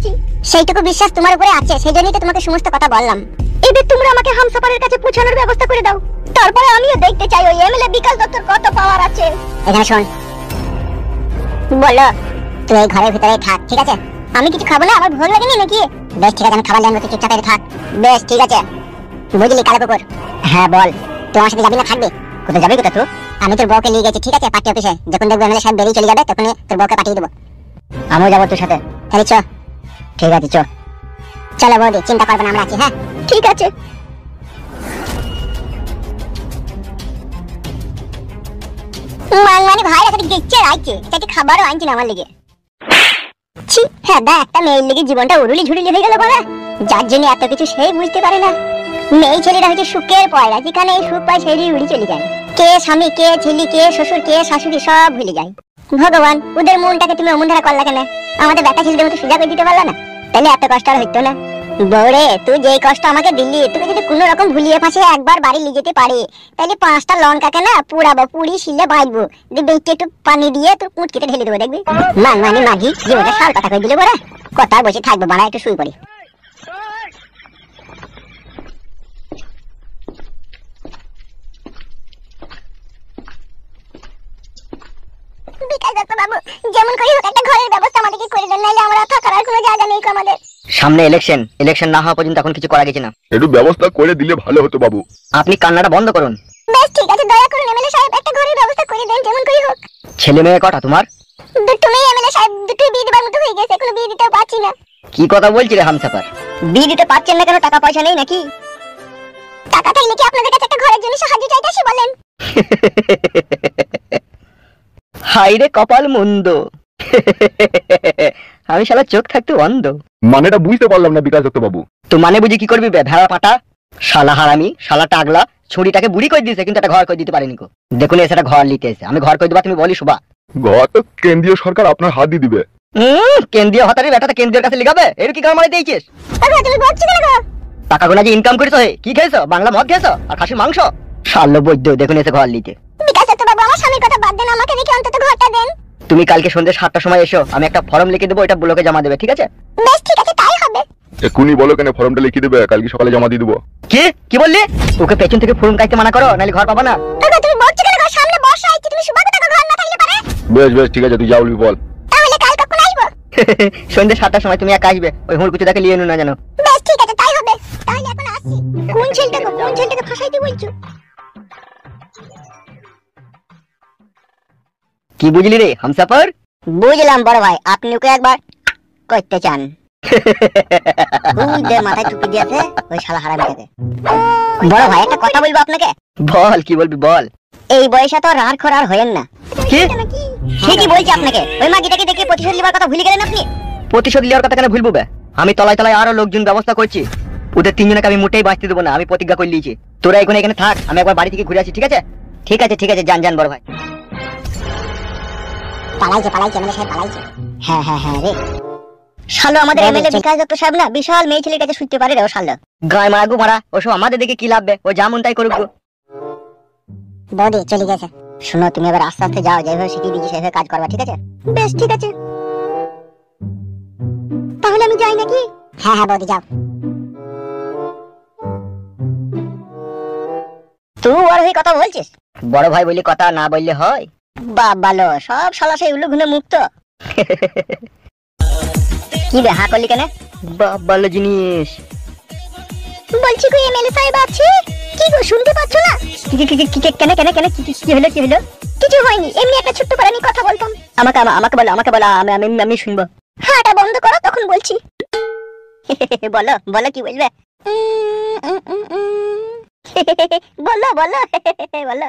করেছি। সেইটুকু বিশ্বাস তোমার উপরে আছে, সেজন্যই তো তোমাকে সমস্ত কথা বললাম। এবার তোমরা আমাকে হামসাফারের কাছে পৌঁছানোর ব্যবস্থা করে দাও, তারপরে আমিও দেখতে চাই ওই এমএলএ বিকাশ দত্তর কত পাওয়ার আছে। এখানে শোন, বলো তুই এই ঘরের ভিতরে থাক, ঠিক আছে? আমি কিছু খাবো না, আমার ভোগ লাগেনি নাকি? বেশ ঠিক আছে, আমি খাবার লেনবো, তুই চুপচাপ থাক। বেশ ঠিক আছে, বুঝলি কালো কুকুর? হ্যাঁ বল, তুই আমার সাথে যাবি না থাকবি? কোথায় যাবি কোথা তুই? আমি তোর বউকে নিয়ে গেছি, ঠিক আছে? পার্টি অফিসে যখন দেখবো এমএলএ সাহেব বেরিয়ে চলে যাবে তখনই তোর বউকে পাঠিয়ে দেবো। আমিও যাবো তোর সাথে। তাহলে চ। ঠিক আছে চ। চলো বৌদি, চিন্তা করবে না, আমরা আছি। হ্যাঁ ঠিক আছে। মানে ভাই একটা গেচ্ছে রাইছে, এটা খাবারও আনছি না আমার লেগে। ছি হ্যাঁ দা, একটা মেয়ের লেগে জীবনটা উড়ুলি ঝুড়িলি হয়ে গেল বাবা, যার জন্য এত কিছু সেই বুঝতে পারে না। মেয়ে ছেলেটা হচ্ছে সুখের পয়লা, যেখানে সুখ পায় সেই উড়ি চলে যায়। কে স্বামী, কে ছেলে, কে শ্বশুর, কে শাশুড়ি সব ভুলে যায়। ভগবান, ওদের মনটাকে তুমি অমন ধারা করলা কেন? আমাদের বেটা ছেলেদের মতো সোজা করে দিতে পারলা না? তাহলে এত কষ্ট আর হইতো না। বউরে, তুই যে কষ্ট আমাকে দিলি, তোকে যদি কোনো রকম ভুলিয়ে ফাঁসে একবার বাড়ি নিয়ে যেতে পারি, তাহলে 5টা লঙ্কাকে না পুড়াবো, পুড়ি শিলে বাইবো, দেখবি একটু পানি দিয়ে তোর কুটকিতে ঢেলে দেবো, দেখবি? মানে মাগি জীবনটা সার কথা কই দিলে বড়, কথা বসে থাকবো, বাড়া একটু শুই পড়ি। যেমন করে হোক একটা ঘরের ব্যবস্থা আমাদেরকে করে দেন, নাহলে আমরা থাকার আর কোনো জায়গা নেই আমাদের। সামনে ইলেকশন না হওয়া পর্যন্ত এখন কিছু করা গেছে না। একটু ব্যবস্থা করে দিলে ভালো হতো বাবু। আপনি কান্নাটা বন্ধ করুন। বেশ ঠিক আছে, দয়া করুন এমএলএ সাহেব, একটা ঘরের ব্যবস্থা করে দেন যেমন করে হোক। ছেলে মেয়ে কটা তোমার? দুটো মেয়ে এমএলএ সাহেব, দুটোই বিয়ে দেবার মতো হয়ে গেছে, এখনো বিয়ে দিতে পারছি না। কি কথা বলছিস রে হামসাফার? বিয়ে দিতে পারছেন না কেন? টাকা পয়সা নেই নাকি? টাকা থাকলে কি আপনাদের কাছে একটা ঘরের জন্য সাহায্য চাইতে আসি বলেন? হাইরে কপাল মন্দ, আমি শালা চোখ থাকতে অন্ধ। মানেটা বুঝতে পারলাম না বিকাশ দত্ত বাবু। তো মানে বুঝি কি করবি বে ভেড়া পাটা? শালা হারামি, শালা টাগলা, ছুরিটাকে বুড়ি করে দিয়েছে কিন্তু একটা ঘর করে দিতে পারেনি কো। দেখুন এসে একটা ঘর নিতে এসে, আমি ঘর করে দেবা তুমি বলি শুবা? ঘর তো কেন্দ্রীয় সরকার আপনার হাত দিয়ে দিবে। কেন্দ্রীয় হতারি বেটাটা কেন্দ্রের কাছে লিখাবে, এর কি গান মারি দিয়েছিস? তুমি বলছো কেন গো? টাকা গোনা যে ইনকাম করেছো, কি খেয়েছো? বাংলা মদ খেয়েছো আর খাসির মাংস? শালো বৈদ্য, দেখুন এসে ঘর নিতে। বিকাশ দত্ত বাবু, আমার স্বামীর কথা বাদ দেন, আমাকে দেখে অন্তত ঘরটা দেন। তুমি কালকে সন্ধ্যে 7টার সময় এসো, আমি একটা ফর্ম লিখে দেবো, এটা ব্লকে জমা দেবে, ঠিক আছে? বেশ ঠিক আছে, তাই হবে। এক্ষুনি বলো কেন ফর্মটা লিখে দেবে, কালকে সকালে জমা দিয়ে দেবো। কি বললি? ওকে পেছন থেকে ফর্ম কাটতে মানা করো, নাহলে ঘর পাবা না। তুমি বলছো কেন গো? সামনে বর্ষা আইছে, তুমি সুবাদে থাকো, ঘর না থাকলে পারে। বেশ ঠিক আছে, তুই যা বলবি বল। তাহলে কাল কখন আসবো? সন্ধ্যে 7টার সময় তুমি একা আসবে, ওই হুড়কুচি দেখে নিয়ে নো না জানো। বেশ ঠিক আছে, তাই হবে। তাহলে এখন আসি। কোন ছেলেটাকে ফাঁসাইতে বলছো? কি বুঝলি রে হামসাফার? বুঝলাম বড় ভাই, আপনি ওকে একবার করতে চান। মাথায় টুপি দিয়েছে ওই শালা হারামিটাকে। বড় ভাই একটা কথা বলবো আপনাকে। বল, কি বলবি বল। এই বয়সে তো রার খোর আর হয়েন না। কি ঠিকই বলছি আপনাকে, ওই মাগিটাকে দেখে প্রতিশোধ নেবার কথা ভুলে গেলেন আপনি। প্রতিশোধ নেওয়ার কথা কেন ভুলবো বে? আমি তলায় তলায় আরো লোকজন ব্যবস্থা করছি, ওদের 3জনকে আমি মোটেই বাঁচতে দেবো না, আমি প্রতিজ্ঞা করে নিয়েছি। তোরা এখানে থাক, আমি একবার বাড়ি থেকে ঘুরে আসি, ঠিক আছে? ঠিক আছে, যান বড় ভাই। পালাইছে এমএলএ সাহেব, পালাইছে। হ্যাঁ রে শালো, আমাদের এমএলএ বিকাশ দত্ত সাহেব না বিশাল মেয়ে ছেলের কাছে শুনতে পারে রে ও শালো। গায় মারা গো মারা, ওসব আমাদের দেখে কি লাভবে? ও যেমন তাই করুক। বৌদি চলে গেছে। শোনো, তুমি এবার আস্তে আস্তে যাও, যেভাবে শিখিয়ে দিয়েছি সেভাবে কাজ করবা, ঠিক আছে? বেশ ঠিক আছে, তাহলে আমি যাই নাকি? হ্যাঁ বৌদি যাও। তুই আর ওই কথা বলছিস? বড় ভাই বলি কথা, না বললে হয়? ভালো, সব শালা সেই উল্লু ঘুনে মুক্ত। কি রে হা করলি কেন? ভালো জিনিস বলছি কই এমএলএ সাহেব আছে? কি গো শুনতে পাচ্ছ না? কেন কি হলো? কিছু হয়নি, এমনি একটা ছোট্ট করে আমি কথা বলতাম। আমাকে বলো, আমি শুনবো। হাঁটা বন্ধ করো, তখন বলছি। বলো কি বলবে? বলো।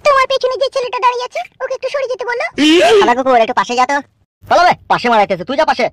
তোমার পেছনে যে ছেলেটা দাঁড়িয়ে আছে, ওকে একটু সরে যেতে বলো। আমাকে কোর একটু পাশে যা তো। বলো বে, পাশে মারাইতেছে, তুই যা পাশে।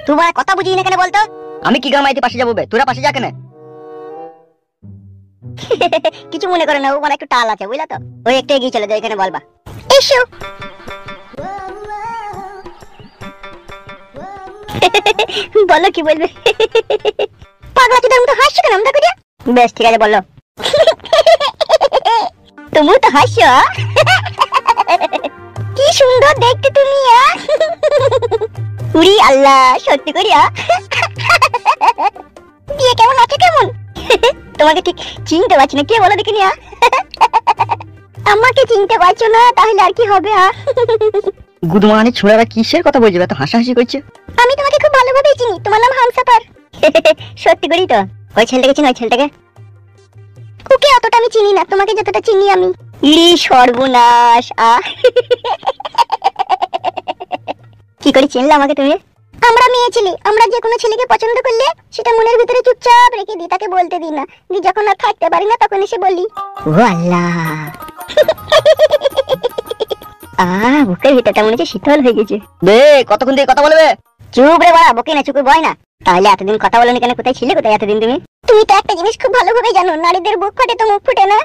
তোমার কথা বুঝি না কেন বলতো? আমি কি গামাইতে পাশে যাবো বে? তোরা পাশে যা কেন? কিছু মনে করে না, ও মানে একটু টাল আছে, বুঝলা তো? ওই একটু এগিয়ে চলে যাও, এখানে বলবা। এসো। বলো কি বলবে? পাগলা চোদার মতো হাসছো কেন আমরা করিয়া? বেশ ঠিক আছে, বলো। তুমি তো হাসছো। কি সুন্দর দেখতে তুমি উড়ি আল্লাহ, সত্যি করিয়া বিয়ে কেমন আছে কেমন? তোমাকে ঠিক চিনতে পারছি না, কে বলো দেখিনি? আমাকে চিনতে পারছো না, তাহলে আর কি হবে? গুদমানি ছোড়ারা কিসের কথা বলছে, এত হাসাহাসি করছে? আমি তোমাকে খুব ভালোভাবেই চিনি, তোমার নাম হামসাফার। সত্যি করি তো? ওই ছেলেটাকে চিনি? ওই ছেলেটাকে? ওকে অতটা আমি চিনি না, তোমাকে যতটা চিনি আমি। ইরি সর্বনাশ! কি করে চিনলে আমাকে তুমি? আমরা মেয়ে ছেলে, আমরা যে কোনো ছেলেকে পছন্দ করলে সেটা মনের ভিতরে চুপচাপ রেখে দিই, তাকে বলতে দিই না। যখন আর থাকতে পারি না তখন এসে বলি। ও আল্লাহ! বুকের ভিতরটা মনে হচ্ছে শীতল হয়ে গেছে। বে কতক্ষণ দিয়ে কথা বলবে? চুপ রে বাড়া, বকে না, চুপ বয় না। তাহলে এতদিন কথা বলনি কেন? কোথায় ছিলে, কোথায় এতদিন তুমি? তুমি তো একটা জিনিস খুব ভালোভাবে জানো, নারীদের বুক ফাটে তো মুখ ফুটে না।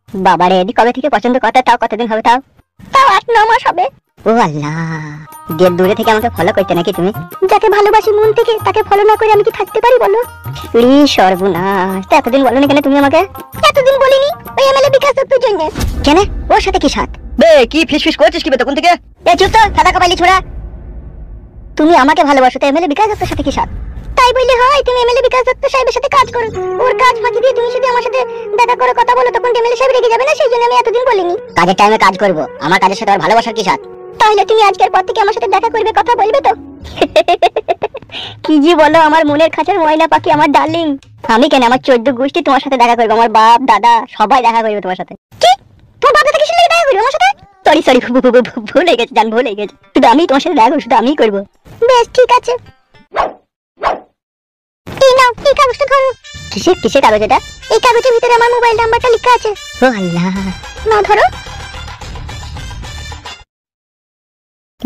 বাবারে, এদি কবে থেকে পছন্দ কথা? তাও কতদিন হবে? তাও 8-9 মাস হবে। ও আল্লাহ! দূরে থেকে আমাকে ফলো করতে নাকি তুমি? যাকে ভালোবাসি মন থেকে তাকে ফলো না করে আমি কি থাকতে পারি বলো? রি সর্বনাশ! তা এতদিন বলনি কেন তুমি আমাকে? এতদিন বলিনি ওই এমএলএ বিকাশ দত্তর জন্য। কেন? ওর সাথে কি সাথ? বে কি ফিসফিস করছিস কি বে তখন থেকে? এ চুপ তো, সাদা কপালি ছোড়া। তুমি আমাকে ভালোবাসো তো এমএলএ বিকাশ দত্তর সাথে কি সাথ? তাই বললে হয়? তুমি এমএলএ বিকাশ দত্ত সাহেবের সাথে কাজ করো, ওর কাজ ফাঁকি দিয়ে তুমি যদি আমার সাথে দেখা করে কথা বলো তখন এমএলএ সাহেব রেগে যাবে না? সেই জন্য আমি এতদিন বলিনি। কাজের টাইমে কাজ করব, আমার কাজের সাথে আর ভালোবাসার কি সাথ? তাহলে তুমি আজকের পর থেকে আমার সাথে দেখা করবে, কথা বলবে তো? কি জি বলো, আমার মনের খাঁচার ময়না পাখি, আমার ডার্লিং। আমি কেন, আমার 14 গোষ্ঠী তোমার সাথে দেখা করবে, আমার বাপ দাদা সবাই দেখা করবে তোমার সাথে। কি? তোমার বাবা থেকে শুনে দেখা করবে আমার সাথে? সরি, ভুল হয়ে গেছে জান, ভুল হয়ে গেছে। শুধু আমি তোমার সাথে দেখা করবো, শুধু আমিই করবো। বেশ ঠিক আছে। এই নাও, এই কাগজটা ধরো। কিসের কাগজ এটা? এই কাগজের ভিতরে আমার মোবাইল নাম্বারটা লেখা আছে। ও আল্লাহ! নাও ধরো।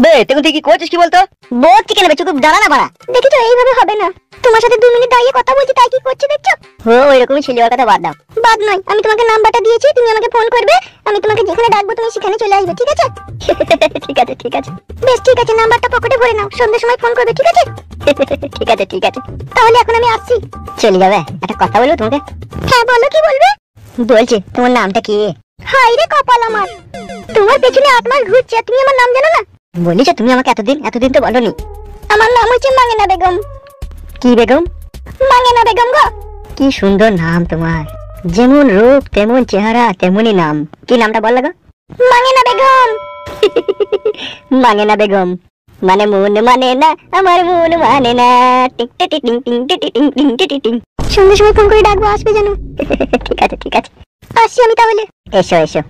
বে তুই কি করছিস কি বলতো? বলছি কেন বে, চুপ দাঁড়া না বাড়া। দেখেছো এইভাবে হবে না। তোমার সাথে 2 মিনিট দাঁড়িয়ে কথা বলছি, তাই কি করছে দেখছো? ও ওইরকমই ছিল, ওর কথা বাদ দাও। বাদ নয়, আমি তোমাকে নাম্বারটা দিয়েছি, তুমি আমাকে ফোন করবে, আমি তোমাকে যেখানে ডাকবো তুমি সেখানে চলে আসবে, ঠিক আছে? ঠিক আছে। বেশ ঠিক আছে, নাম্বারটা পকেটে ভরে নাও, সন্ধ্যার সময় ফোন করবে, ঠিক আছে? ঠিক আছে। তাহলে এখন আমি আসছি। চলে যাবে? একটা কথা বলবো তোমাকে। হ্যাঁ বলো, কি বলবে? বলছি তোমার নামটা কি? হাই রে কপাল আমার, তোমার পেছনে 8 মাস ঘুরছে, তুমি আমার নাম জানো না? বলিস তুমি আমাকে এতদিন তো বলনি। আমার নাম হচ্ছে মাঙ্গেনা বেগম। কি বেগম? মাঙ্গেনা বেগম গো। কি সুন্দর নাম তোমার, যেমন রূপ তেমন চেহারা তেমনই নাম। কি নামটা বল লাগো? মাঙ্গেনা বেগম। মাঙ্গেনা বেগম মানে মন মানে না, আমার মন মানে না। টিং টিং টিং টিং টিং টিং টিং টিং। সন্ধ্যার সময় ফোন করে ডাকবো, আসবে জানো? ঠিক আছে, আসছি আমি তাহলে। এসো।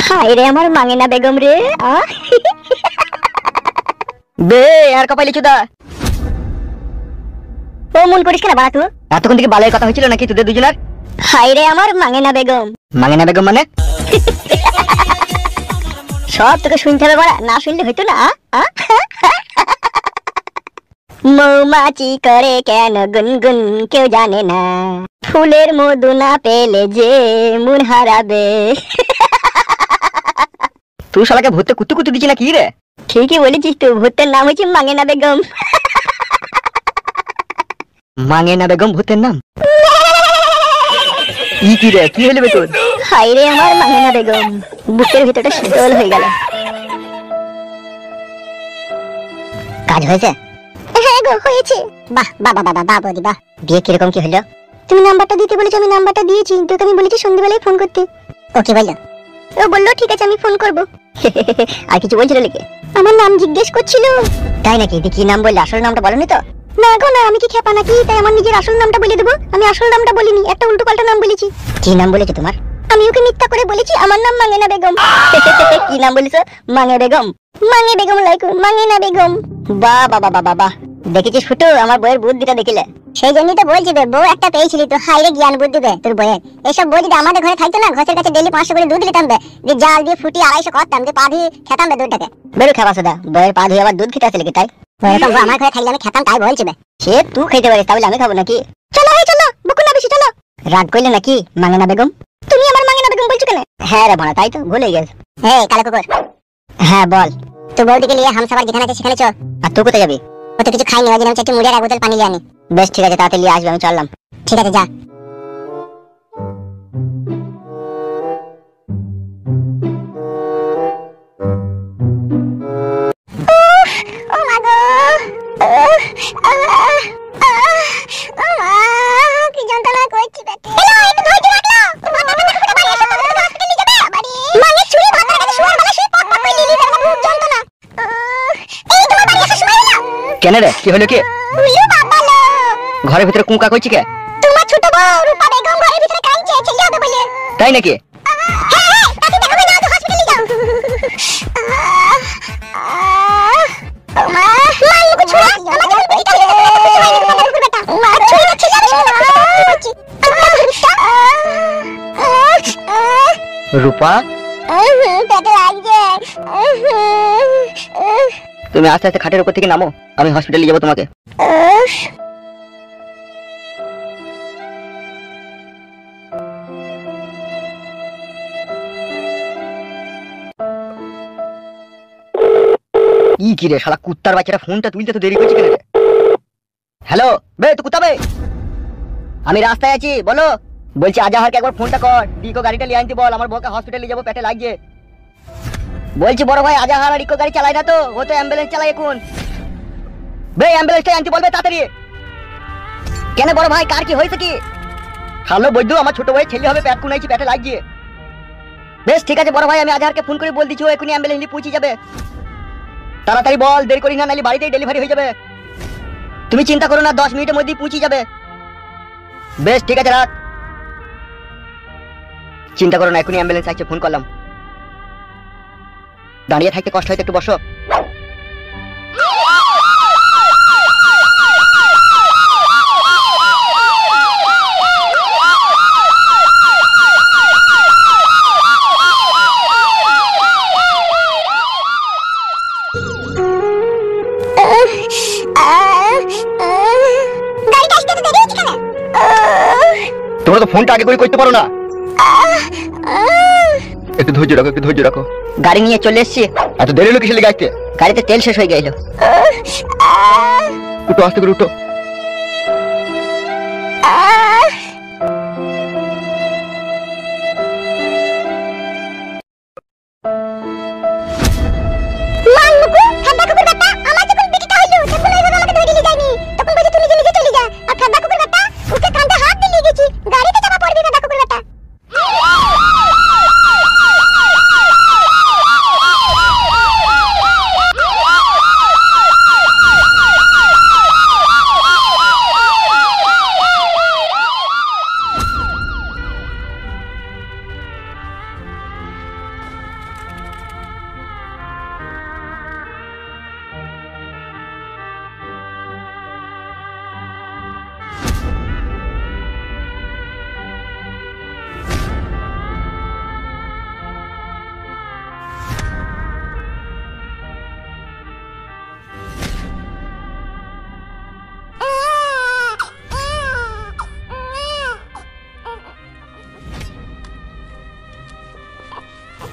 হাই রে আমার মাঙ্গেনা বেগম রে। বে আর কপালি চুদা, ও মন করিস কেন বাড়া তুই? এতক্ষণ থেকে বালের কথা হয়েছিল নাকি তোদের দুজনের? হাই রে আমার মাঙ্গেনা বেগম। মাঙ্গেনা বেগম মানে? সব তোকে শুনতে হবে বাড়া, না শুনলে হইতো না। মৌমাছি করে কেন গুনগুন কেউ জানে না, ফুলের মধু না পেলে যে মন হারাবে। তুই শালাকে ভূতে কুতু দিচ্ছি না কি রে? ঠিকই বলেছিস তুই, ভূতের নাম হচ্ছে মাঙ্গেনা বেগম। মাঙ্গেনা বেগম ভূতের নাম? কি রে, কি হইলো তোর? হাই রে আমার মাঙ্গেনা বেগম, বুকের ভিতরটা শীতল হয়ে গেল। কাজ হয়েছে? হ্যাঁ গো হয়েছে। বাহ বৌদি বাহ। বিয়ে কিরকম কি হলো? তুমি নাম্বারটা দিতে বলেছো, আমি নাম্বারটা দিয়েছি, তোকে আমি বলেছি সন্ধ্যাবেলায় ফোন করতে। ও কি বললো? ও বললো ঠিক আছে আমি ফোন করবো। আর কিছু বলছিল নাকি? আমার নাম জিজ্ঞেস করছিল। তাই নাকি? কি নাম বললে? আসল নামটা বলনি তো? না গো না, আমি কি খেপা নাকি তাই আমার নিজের আসল নামটা বলে দেবো? আমি আসল নামটা বলিনি, একটা উল্টো পাল্টা নাম বলেছি। কি নাম বলেছে তোমার? আমি ওকে মিথ্যা করে বলেছি আমার নাম মাঙ্গেনা বেগম। কি নাম বলেছো? মাঙ্গে বেগম লাইকু মাঙ্গেনা বেগম। বাহ। দেখেছিস ফুটু, আমার বইয়ের বুদ্ধিটা দেখিলে? সেই জন্যই তো বলছি বউ একটা পেয়েছিলি তো, হাইরে জ্ঞান বুদ্ধি দে তোর বইয়ের। এইসব বই যদি আমাদের ঘরে থাকতো না, ঘরের কাছে ডেইলি 500 করে দুধ নিতাম, যে জাল দিয়ে ফুটি 250 করতাম, যে পা দিয়ে খেতাম দুধটাকে। বেরো খাবা সুদা, বইয়ের পা ধুয়ে আবার দুধ খেতে আসলে কি? তাই এরকম আমার ঘরে থাকলে আমি খেতাম, তাই বলছি বে। সে তুই খেতে পারিস, তাহলে আমি খাবো নাকি? চলো বুকু না বেশি, চলো। রাগ করলে নাকি মাঙ্গেনা বেগম? তুমি আমার মাঙ্গেনা বেগম বলছো কেন? হ্যাঁ রে ভাড়া, তাই তো ভুলে গেছে। কালো কুকুর। হ্যাঁ বল। তো বৌদিকে নিয়ে হামসাফার যেখানে আছে সেখানে চল। আর তুই কোথায় যাবি? ও তো কিছু খাইনি, ওই জন্য আমি চাচ্ছি মুড়ির এক বোতল পানি নিয়ে আনি। বেশ ঠিক আছে, তাড়াতাড়ি আসবে, আমি চললাম। ঠিক আছে যা। কি যন্ত্রণা করছি পেটে। হ্যালো, একটু ধৈর্য রাখো। মাথা ব্যথা করে বাড়ি এসো, তোমাকে হসপিটালে নিয়ে যাবে। বাড়ি মানে ছুরি মাথার কাছে শোয়ার বেলা শুয়ে পট পট করে লিলি দেবে, খুব যন্ত্রণা। এই তোমার বাড়ি এসে শুয়ে না। কেন রে, কি হলো কি? উইলো বাবা লো। ঘরের ভিতরে কুঁকা কইছি কে? তোমার ছোট বউ রূপা বেগম ঘরের ভিতরে কাঁদছে, ছেলে হবে বলে। তাই নাকি? হ্যাঁ, তাতে দেখাবে না, তো হসপিটালে যাও। মা মুখ ছুঁড়া, আমার যখন পরীক্ষা দিতে হবে তখন সময় নেবে না বেটা। মা ছুঁড়ে ছেলে হবে শুনে করছি। রূপা, পেটে লাগছে। তুমি আস্তে আস্তে খাটের উপর থেকে নামো, আমি হসপিটালে যাবো তোমাকে। কি রে শালা কুত্তার বাচ্চাটা, ফোনটা তুলতে তো দেরি করছে কেন রে? হ্যালো বে, তুই কুত্তা বে, আমি রাস্তায় আছি, বলো। বলছি আজাহারকে একবার ফোনটা কর, ডিকো গাড়িটা নিয়ে আনতে বল, আমার বউকে হসপিটালে যাবো, পেটে লাগছে। বলছি বড় ভাই আজাহার আর ডিকো গাড়ি চালায় না তো, ও তো অ্যাম্বুলেন্স চালায় এখন। বে অ্যাম্বুলেন্সটা আনতে বলবে তাড়াতাড়ি। কেন বড় ভাই, কার কি হয়েছে কি? হ্যালো বৈদ্যু, আমার ছোট ভাই ছেলে হবে, পেট কুনাইছি, পেটে লাগছে। বেশ ঠিক আছে বড় ভাই, আমি আজাহারকে ফোন করে বল দিচ্ছি, ও এখনই অ্যাম্বুলেন্স নিয়ে পৌঁছে যাবে। তাড়াতাড়ি বল, দেরি করি না, নাহলে বাড়িতেই ডেলিভারি হয়ে যাবে। তুমি চিন্তা করো না, 10 মিনিটের মধ্যেই পৌঁছে যাবে। বেশ ঠিক আছে, রাখ। চিন্তা করো না, এখনই অ্যাম্বুলেন্স আসছে, ফোন করলাম। দাঁড়িয়ে থাকতে কষ্ট হয়তো, একটু বসো। তোমরা তো ফোনটা আগে করে করতে পারো না। একটু ধৈর্য রাখো, একটু ধৈর্য রাখো। গাড়ি নিয়ে চলে এসছি। এত দেরি হলো কিসে লেগে আসতে? গাড়িতে তেল শেষ হয়ে গেল। উঠো, আস্তে করে উঠো।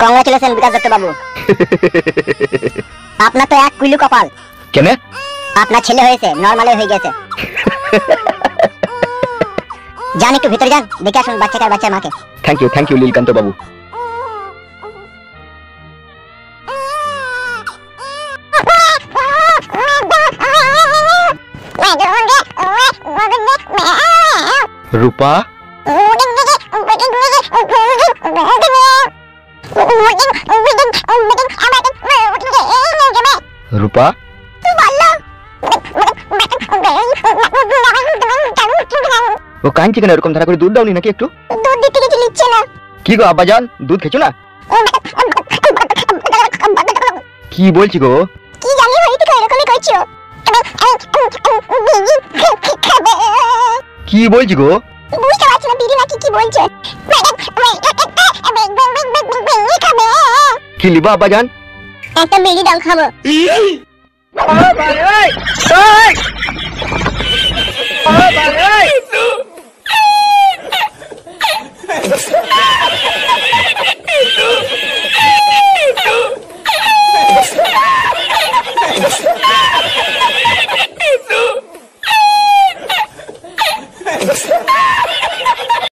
কংগ্রাচুলেশন বিকাশ দত্ত বাবু, আপনার তো এক কুইলু কপাল। কেন? আপনার ছেলে হয়েছে, নরমালে হয়ে গেছে। যান একটু ভিতরে যান, দেখে আসুন বাচ্চাকে আর বাচ্চার মাকে। থ্যাংক ইউ লীলকান্ত বাবু। রূপা, রূপা, ও কাঁদছে কেন? এরকম ধারা করে দুধ দাওনি নাকি? একটু দুধ দিতে কিছু নিচ্ছে না। কি গো আব্বাজান, দুধ খেছো না? কি বলছি গো? কি জানি হইতে কই এরকমই কইছো। কি বলছি গো? বুঝতে পারছি না বিড়ি নাকি কি বলছে। কি লিবা আব্বাজান? একটা বিড়ি দাও, খাবো।